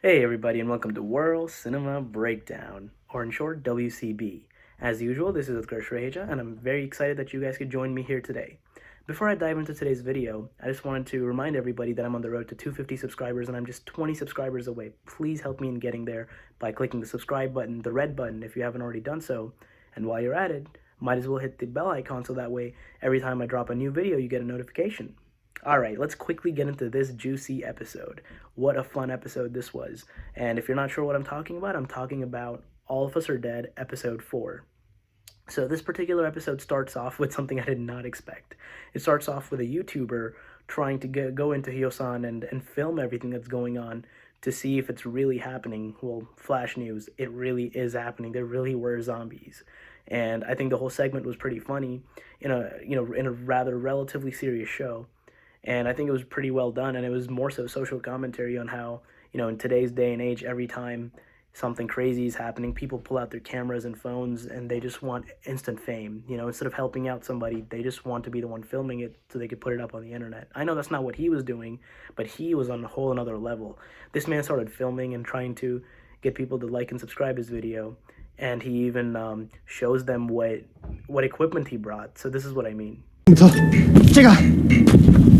Hey everybody and welcome to World Cinema Breakdown, or in short, WCB. As usual, this is crazier and I'm very excited that you guys could join me here today. Before I dive into today's video, I just wanted to remind everybody that I'm on the road to 250 subscribers and I'm just 20 subscribers away. Please help me in getting there by clicking the subscribe button, the red button if you haven't already done so. And while you're at it, might as well hit the bell icon so that way every time I drop a new video you get a notification. Alright, let's quickly get into this juicy episode. What a fun episode this was. And if you're not sure what I'm talking about All of Us Are Dead, episode 4. So this particular episode starts off with something I did not expect. It starts off with a YouTuber trying to go into Cheong-San and film everything that's going on to see if it's really happening. Well, flash news, it really is happening. There really were zombies. And I think the whole segment was pretty funny in a rather relatively serious show. And I think it was pretty well done, and it was more so social commentary on how, in today's day and age, every time something crazy is happening, people pull out their cameras and phones, and they just want instant fame. Instead of helping out somebody, they just want to be the one filming it so they could put it up on the internet. I know that's not what he was doing, but he was on a whole another level. This man started filming and trying to get people to like and subscribe his video, and he even shows them what equipment he brought. So this is what I mean. 제가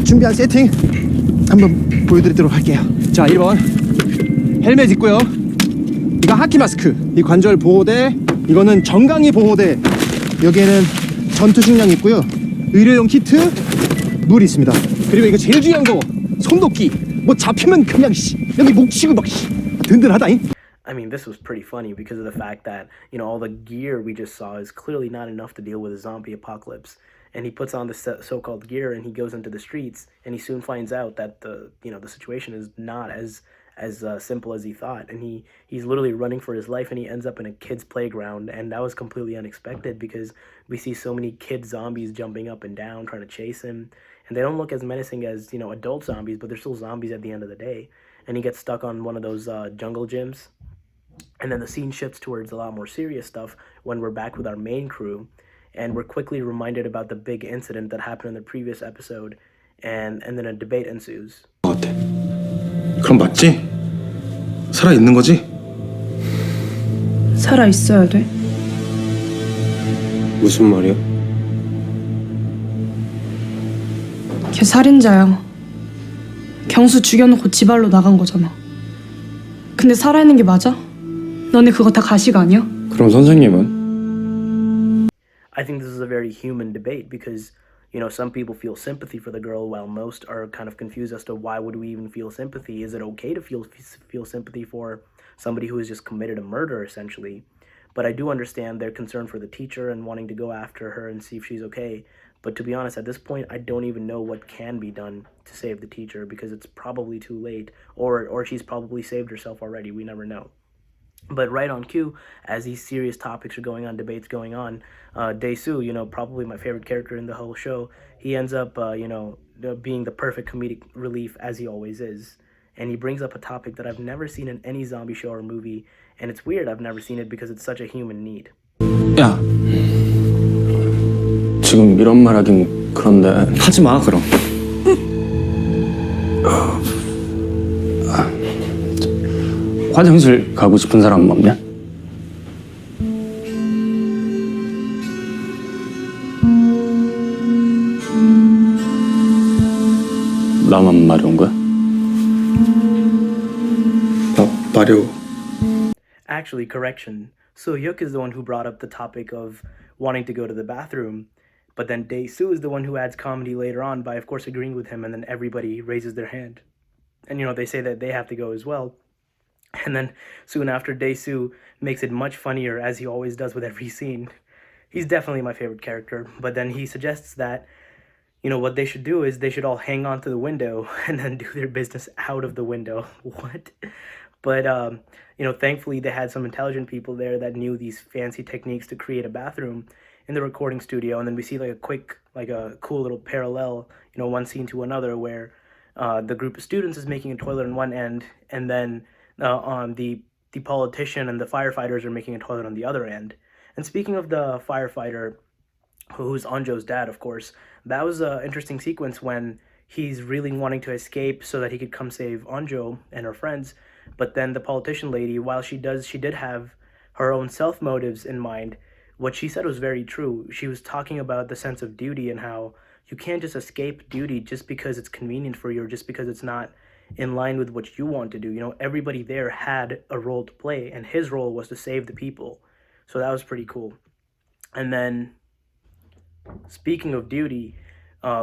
준비한 세팅 한번 보여드리도록 할게요. 자, 1번 헬멧 있고요. 이거 하키 마스크, 이 관절 보호대, 이거는 정강이 보호대, 여기에는 전투 식량 있고요. 의료용 키트, 물 있습니다. 그리고 이거 제일 중요한 거, 손도끼. 뭐 잡히면 그냥 여기 목 치고 막 든든하다잉. I mean, this was pretty funny because of the fact that, all the gear we just saw is clearly not enough to deal with a zombie apocalypse. And he puts on the so-called gear and he goes into the streets and he soon finds out that the situation is not as simple as he thought. And he's literally running for his life and he ends up in a kid's playground. And that was completely unexpected because we see so many kid zombies jumping up and down trying to chase him. And they don't look as menacing as, adult zombies, but they're still zombies at the end of the day. And he gets stuck on one of those jungle gyms. And then the scene shifts towards a lot more serious stuff when we're back with our main crew. And we're quickly reminded about the big incident that happened in the previous episode. And then a debate ensues. 어때? 그럼 맞지? 살아 있는 거지? 살아 있어야 돼. 무슨 말이야? 걔 살인자야. 경수 죽여놓고 지발로 나간 거잖아. 근데 살아있는 게 맞아? 너네 그거 다 가식 아니야? 그럼 선생님은? I think this is a very human debate because, some people feel sympathy for the girl while most are kind of confused as to why would we even feel sympathy? Is it okay to feel sympathy for somebody who has just committed a murder, essentially? But I do understand their concern for the teacher and wanting to go after her and see if she's okay. But to be honest, at this point, I don't even know what can be done to save the teacher because it's probably too late, or she's probably saved herself already. We never know. But right on cue, as these serious topics are going on, debates going on, Dae-Su, probably my favorite character in the whole show, he ends up, being the perfect comedic relief as he always is. And he brings up a topic that I've never seen in any zombie show or movie, and it's weird I've never seen it because it's such a human need. 야, 지금 이런 말 하긴 그런데 하지 마 그럼. 화장실 가고 싶은 사람 없냐? 나만 마려운 거야? 마려워. Actually, correction. So-hyuk is the one who brought up the topic of wanting to go to the bathroom, but then Dae-Su is the one who adds comedy later on by, of course, agreeing with him, and then everybody raises their hand. And, they say that they have to go as well. And then soon after, Dae-Su makes it much funnier, as he always does with every scene. He's definitely my favorite character, but then he suggests that, what they should do is they should all hang on to the window and then do their business out of the window. What? But, thankfully they had some intelligent people there that knew these fancy techniques to create a bathroom in the recording studio. And then we see a cool little parallel, one scene to another where the group of students is making a toilet on one end, and then the politician and the firefighters are making a toilet on the other end. And speaking of the firefighter, who's Anjo's dad, of course, that was an interesting sequence when he's really wanting to escape so that he could come save Anjo and her friends. But then the politician lady, while she did have her own self motives in mind, what she said was very true. She was talking about the sense of duty and how you can't just escape duty just because it's convenient for you or just because it's not in line with what you want to do. You know, everybody there had a role to play, and his role was to save the people. So that was pretty cool. And then, speaking of duty,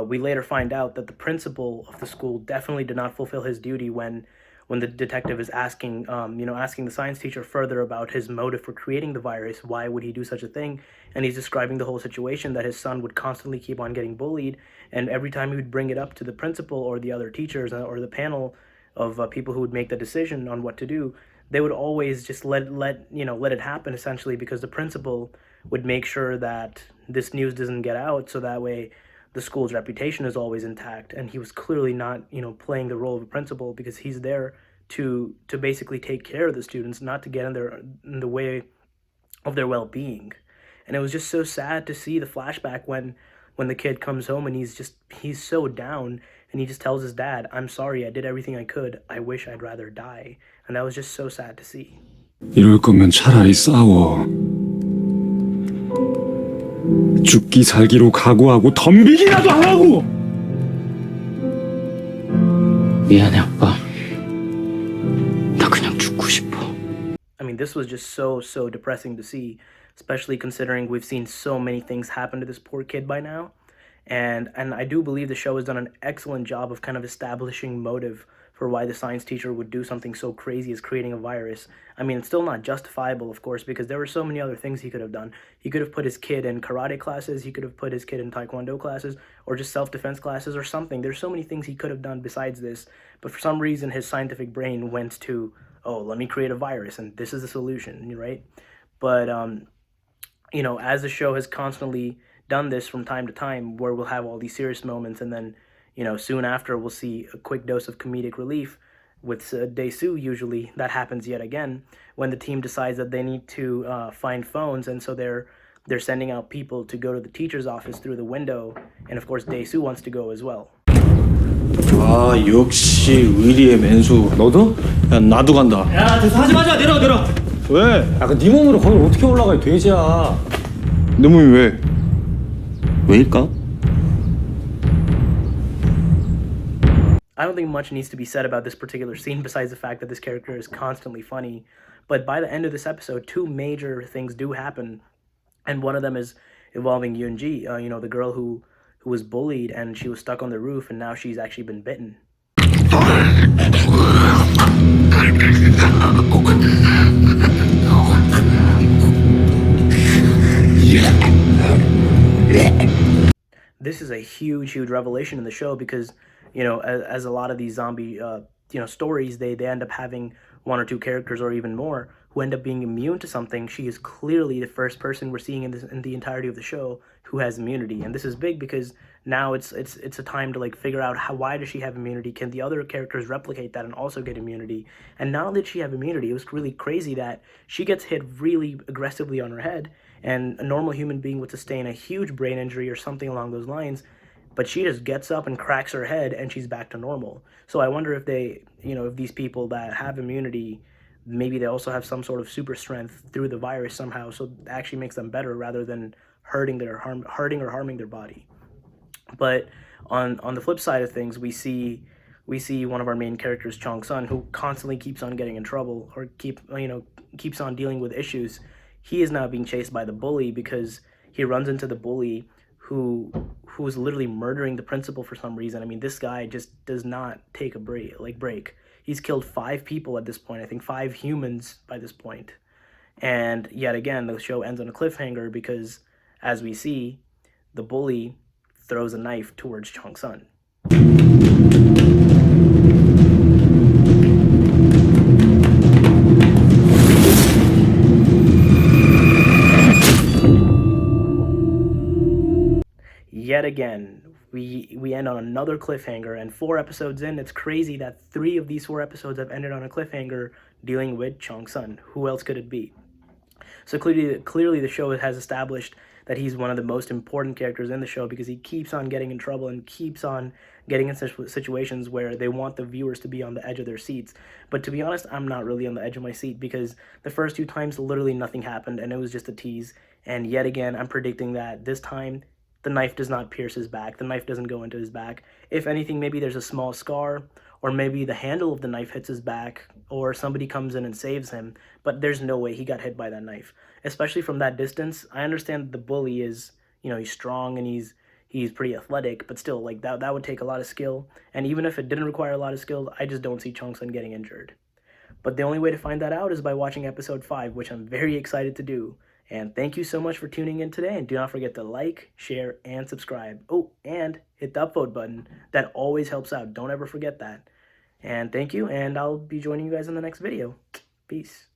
we later find out that the principal of the school definitely did not fulfill his duty when the detective is asking asking the science teacher further about his motive for creating the virus. Why would he do such a thing? And he's describing the whole situation, that his son would constantly keep on getting bullied, and every time he would bring it up to the principal or the other teachers or the panel of people who would make the decision on what to do, they would always just let it happen, essentially, because the principal would make sure that this news doesn't get out, so that way the school's reputation is always intact. And he was clearly not, playing the role of a principal, because he's there to basically take care of the students, not to get in the way of their well-being. And it was just so sad to see the flashback when the kid comes home and he's so down, and he just tells his dad, "I'm sorry, I did everything I could. I wish I'd rather die." And that was just so sad to see. 이럴 거면 차라리 싸워. 죽기 살기로 각오하고 덤비기라도 하라고! 미안해, 아빠. 나 그냥 죽고 싶어. I mean, this was just so depressing to see, especially considering we've seen so many things happen to this poor kid by now. And I do believe the show has done an excellent job of kind of establishing motive for why the science teacher would do something so crazy as creating a virus. I mean, it's still not justifiable, of course, because there were so many other things he could have done. He could have put his kid in karate classes, he could have put his kid in taekwondo classes, or just self-defense classes or something. There's so many things he could have done besides this, but for some reason his scientific brain went to, oh, let me create a virus and this is the solution, right? But, as the show has constantly done this from time to time, where we'll have all these serious moments, and then soon after we'll see a quick dose of comedic relief with Dae-Su. Usually that happens yet again when the team decides that they need to find phones, and so they're sending out people to go to the teacher's office through the window, and of course Dae-Su wants to go as well. 아 역시 의리의 맨수. 너도? 야 나도 간다. 야, 됐어, 하지 마자. 내려. 왜? 야, 네 몸으로 거기 어떻게 올라가, 이 돼지야. 내 몸이 왜? 왜일까? I don't think much needs to be said about this particular scene besides the fact that this character is constantly funny. But by the end of this episode, two major things do happen, and one of them is involving Yoonji, the girl who was bullied and she was stuck on the roof, and now she's actually been bitten. This is a huge revelation in the show, because as a lot of these zombie stories, they end up having one or two characters or even more who end up being immune to something. She is clearly the first person we're seeing in the entirety of the show who has immunity, and this is big because now it's a time to figure out why does she have immunity? Can the other characters replicate that and also get immunity? And not only did she have immunity, it was really crazy that she gets hit really aggressively on her head, and a normal human being would sustain a huge brain injury or something along those lines, but she just gets up and cracks her head and she's back to normal. So I wonder if if these people that have immunity, maybe they also have some sort of super strength through the virus somehow, so it actually makes them better rather than hurting or harming their body. But on the flip side of things, we see one of our main characters, Cheong-San, who constantly keeps on getting in trouble or keeps on dealing with issues. He is now being chased by the bully because he runs into the bully who is literally murdering the principal for some reason. I mean, this guy just does not take a break. He's killed 5 people at this point. I think 5 humans by this point. And yet again, the show ends on a cliffhanger because, as we see, the bully throws a knife towards Cheong-San. Yet again, we end on another cliffhanger, and 4 episodes in, it's crazy that 3 of these 4 episodes have ended on a cliffhanger dealing with Cheong-San. Who else could it be? So clearly the show has established that he's one of the most important characters in the show because he keeps on getting in trouble and keeps on getting in situations where they want the viewers to be on the edge of their seats. But to be honest, I'm not really on the edge of my seat because the first 2 times literally nothing happened and it was just a tease. And yet again, I'm predicting that this time the knife does not pierce his back. The knife doesn't go into his back. If anything, maybe there's a small scar, or maybe the handle of the knife hits his back, or somebody comes in and saves him. But there's no way he got hit by that knife, especially from that distance. I understand the bully is, he's strong and he's pretty athletic, but still, like, that would take a lot of skill. And even if it didn't require a lot of skill, I just don't see Cheong-San getting injured. But the only way to find that out is by watching episode 5, which I'm very excited to do. And thank you so much for tuning in today, and do not forget to like, share, and subscribe. Oh, and hit the upvote button. That always helps out. Don't ever forget that. And thank you, and I'll be joining you guys in the next video. Peace.